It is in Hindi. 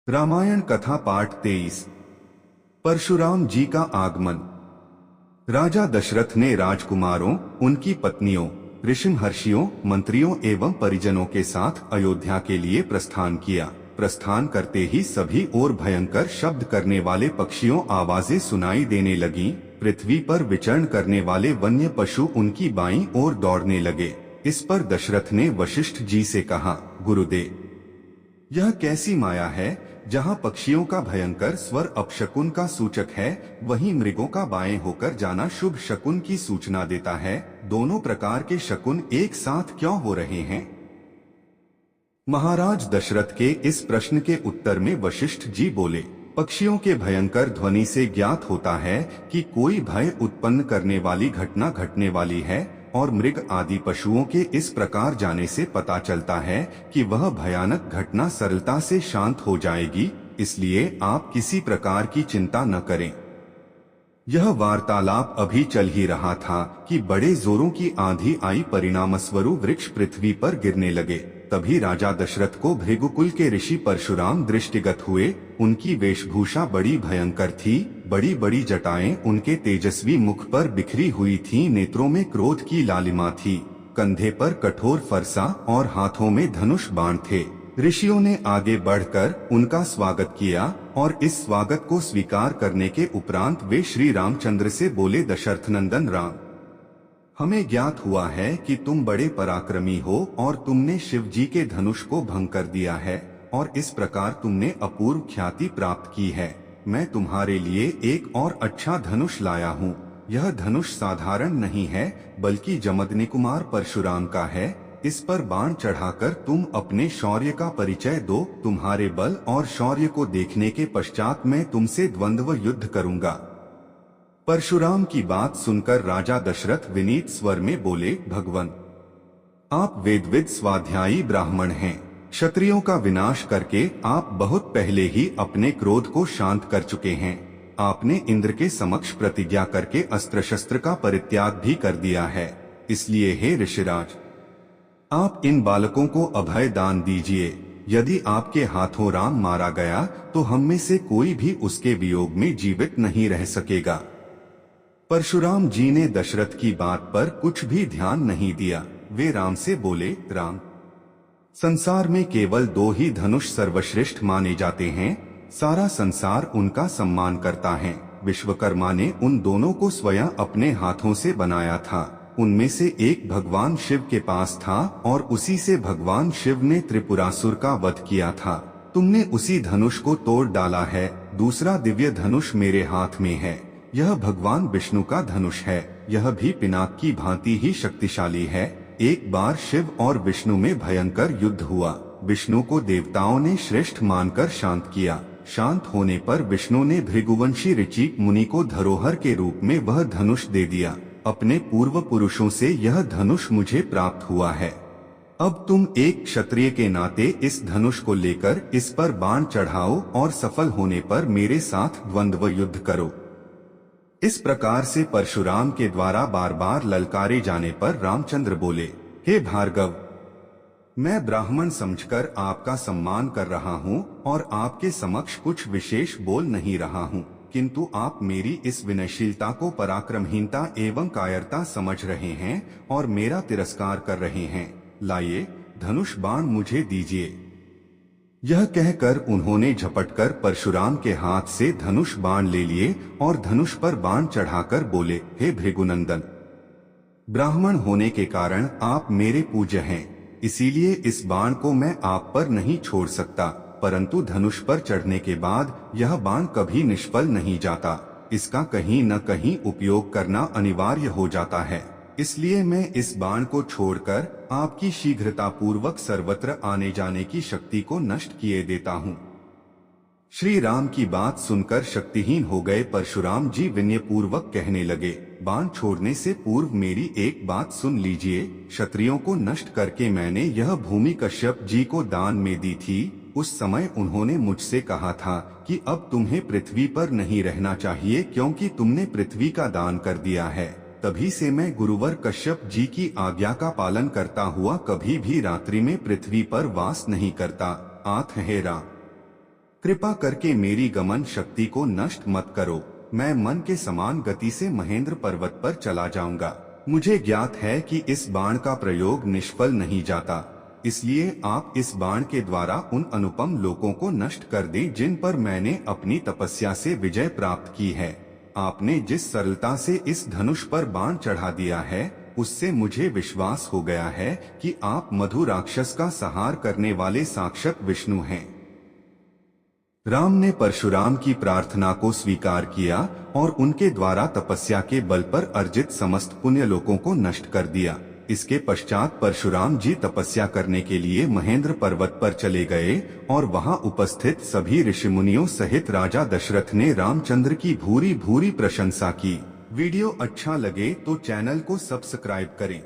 रामायण कथा पाठ 23। परशुराम जी का आगमन। राजा दशरथ ने राजकुमारों, उनकी पत्नियों, ऋषिमहर्षियों, मंत्रियों एवं परिजनों के साथ अयोध्या के लिए प्रस्थान किया। प्रस्थान करते ही सभी ओर भयंकर शब्द करने वाले पक्षियों आवाजें सुनाई देने लगीं। पृथ्वी पर विचरण करने वाले वन्य पशु उनकी बाईं ओर दौड़ने लगे। इस पर दशरथ ने वशिष्ठ जी से कहा, गुरुदेव, यह कैसी माया है जहाँ पक्षियों का भयंकर स्वर अपशकुन का सूचक है, वहीं मृगों का बाएं होकर जाना शुभ शकुन की सूचना देता है। दोनों प्रकार के शकुन एक साथ क्यों हो रहे हैं? महाराज दशरथ के इस प्रश्न के उत्तर में वशिष्ठ जी बोले, पक्षियों के भयंकर ध्वनि से ज्ञात होता है कि कोई भय उत्पन्न करने वाली घटना घटने वाली है, और मृग आदि पशुओं के इस प्रकार जाने से पता चलता है कि वह भयानक घटना सरलता से शांत हो जाएगी। इसलिए आप किसी प्रकार की चिंता न करें। यह वार्तालाप अभी चल ही रहा था कि बड़े जोरों की आंधी आई। परिणामस्वरूप वृक्ष पृथ्वी पर गिरने लगे। तभी राजा दशरथ को भृगुकुल के ऋषि परशुराम दृष्टिगत हुए। उनकी वेशभूषा बड़ी भयंकर थी। बड़ी बड़ी जटाएं उनके तेजस्वी मुख पर बिखरी हुई थीं। नेत्रों में क्रोध की लालिमा थी। कंधे पर कठोर फरसा और हाथों में धनुष बाण थे। ऋषियों ने आगे बढ़कर उनका स्वागत किया और इस स्वागत को स्वीकार करने के उपरांत वे श्री रामचंद्र से बोले, दशरथ नंदन राम, हमें ज्ञात हुआ है कि तुम बड़े पराक्रमी हो और तुमने शिव जी के धनुष को भंग कर दिया है और इस प्रकार तुमने अपूर्व ख्याति प्राप्त की है। मैं तुम्हारे लिए एक और अच्छा धनुष लाया हूँ। यह धनुष साधारण नहीं है बल्कि जमदग्नि कुमार परशुराम का है। इस पर बाण चढ़ाकर तुम अपने शौर्य का परिचय दो। तुम्हारे बल और शौर्य को देखने के पश्चात मैं तुमसे द्वंद्व युद्ध करूंगा। परशुराम की बात सुनकर राजा दशरथ विनीत स्वर में बोले, भगवन, आप वेदविद स्वाध्यायी ब्राह्मण हैं। क्षत्रियों का विनाश करके आप बहुत पहले ही अपने क्रोध को शांत कर चुके हैं। आपने इंद्र के समक्ष प्रतिज्ञा करके अस्त्र शस्त्र का परित्याग भी कर दिया है। इसलिए हे ऋषिराज, आप इन बालकों को अभय दान दीजिए। यदि आपके हाथों राम मारा गया तो हम में से कोई भी उसके वियोग में जीवित नहीं रह सकेगा। परशुराम जी ने दशरथ की बात पर कुछ भी ध्यान नहीं दिया। वे राम से बोले, राम, संसार में केवल दो ही धनुष सर्वश्रेष्ठ माने जाते हैं। सारा संसार उनका सम्मान करता है। विश्वकर्मा ने उन दोनों को स्वयं अपने हाथों से बनाया था। उनमें से एक भगवान शिव के पास था और उसी से भगवान शिव ने त्रिपुरासुर का वध किया था। तुमने उसी धनुष को तोड़ डाला है। दूसरा दिव्य धनुष मेरे हाथ में है। यह भगवान विष्णु का धनुष है। यह भी पिनाक की भांति ही शक्तिशाली है। एक बार शिव और विष्णु में भयंकर युद्ध हुआ। विष्णु को देवताओं ने श्रेष्ठ मानकर शांत किया। शांत होने पर विष्णु ने भृगुवंशी ऋचिक मुनि को धरोहर के रूप में वह धनुष दे दिया। अपने पूर्व पुरुषों से यह धनुष मुझे प्राप्त हुआ है। अब तुम एक क्षत्रिय के नाते इस धनुष को लेकर इस पर बाण चढ़ाओ और सफल होने पर मेरे साथ द्वंद्व युद्ध करो। इस प्रकार से परशुराम के द्वारा बार बार ललकारे जाने पर रामचंद्र बोले, हे भार्गव, मैं ब्राह्मण समझकर आपका सम्मान कर रहा हूँ और आपके समक्ष कुछ विशेष बोल नहीं रहा हूँ, किंतु आप मेरी इस विनयशीलता को पराक्रमहीनता एवं कायरता समझ रहे हैं और मेरा तिरस्कार कर रहे हैं। लाइए, धनुष बाण मुझे दीजिए। यह कहकर उन्होंने झपटकर परशुराम के हाथ से धनुष बाण ले लिए और धनुष पर बाण चढ़ाकर बोले, हे भृगुनंदन, ब्राह्मण होने के कारण आप मेरे पूज्य हैं। इसीलिए इस बाण को मैं आप पर नहीं छोड़ सकता, परंतु धनुष पर चढ़ने के बाद यह बाण कभी निष्फल नहीं जाता। इसका कहीं न कहीं उपयोग करना अनिवार्य हो जाता है। इसलिए मैं इस बाण को छोड़कर आपकी शीघ्रता पूर्वक सर्वत्र आने जाने की शक्ति को नष्ट किए देता हूँ। श्री राम की बात सुनकर शक्तिहीन हो गए परशुराम जी विनय पूर्वक कहने लगे, बाण छोड़ने से पूर्व मेरी एक बात सुन लीजिए। क्षत्रियों को नष्ट करके मैंने यह भूमि कश्यप जी को दान में दी थी। उस समय उन्होंने मुझसे कहा था कि अब तुम्हें पृथ्वी पर नहीं रहना चाहिए क्योंकि तुमने पृथ्वी का दान कर दिया है। तभी से मैं गुरुवर कश्यप जी की आज्ञा का पालन करता हुआ कभी भी रात्रि में पृथ्वी पर वास नहीं करता। आठ हे राम, कृपा करके मेरी गमन शक्ति को नष्ट मत करो। मैं मन के समान गति से महेंद्र पर्वत पर चला जाऊंगा। मुझे ज्ञात है कि इस बाण का प्रयोग निष्फल नहीं जाता, इसलिए आप इस बाण के द्वारा उन अनुपम लोकों को नष्ट कर दें जिन पर मैंने अपनी तपस्या से विजय प्राप्त की है। आपने जिस सरलता से इस धनुष पर बाण चढ़ा दिया है, उससे मुझे विश्वास हो गया है कि आप मधु राक्षस का संहार करने वाले साक्षात विष्णु हैं। राम ने परशुराम की प्रार्थना को स्वीकार किया और उनके द्वारा तपस्या के बल पर अर्जित समस्त पुण्य लोकों को नष्ट कर दिया। इसके पश्चात परशुराम जी तपस्या करने के लिए महेंद्र पर्वत पर चले गए और वहां उपस्थित सभी ऋषि मुनियों सहित राजा दशरथ ने रामचंद्र की भूरी भूरी प्रशंसा की। वीडियो अच्छा लगे तो चैनल को सब्सक्राइब करें।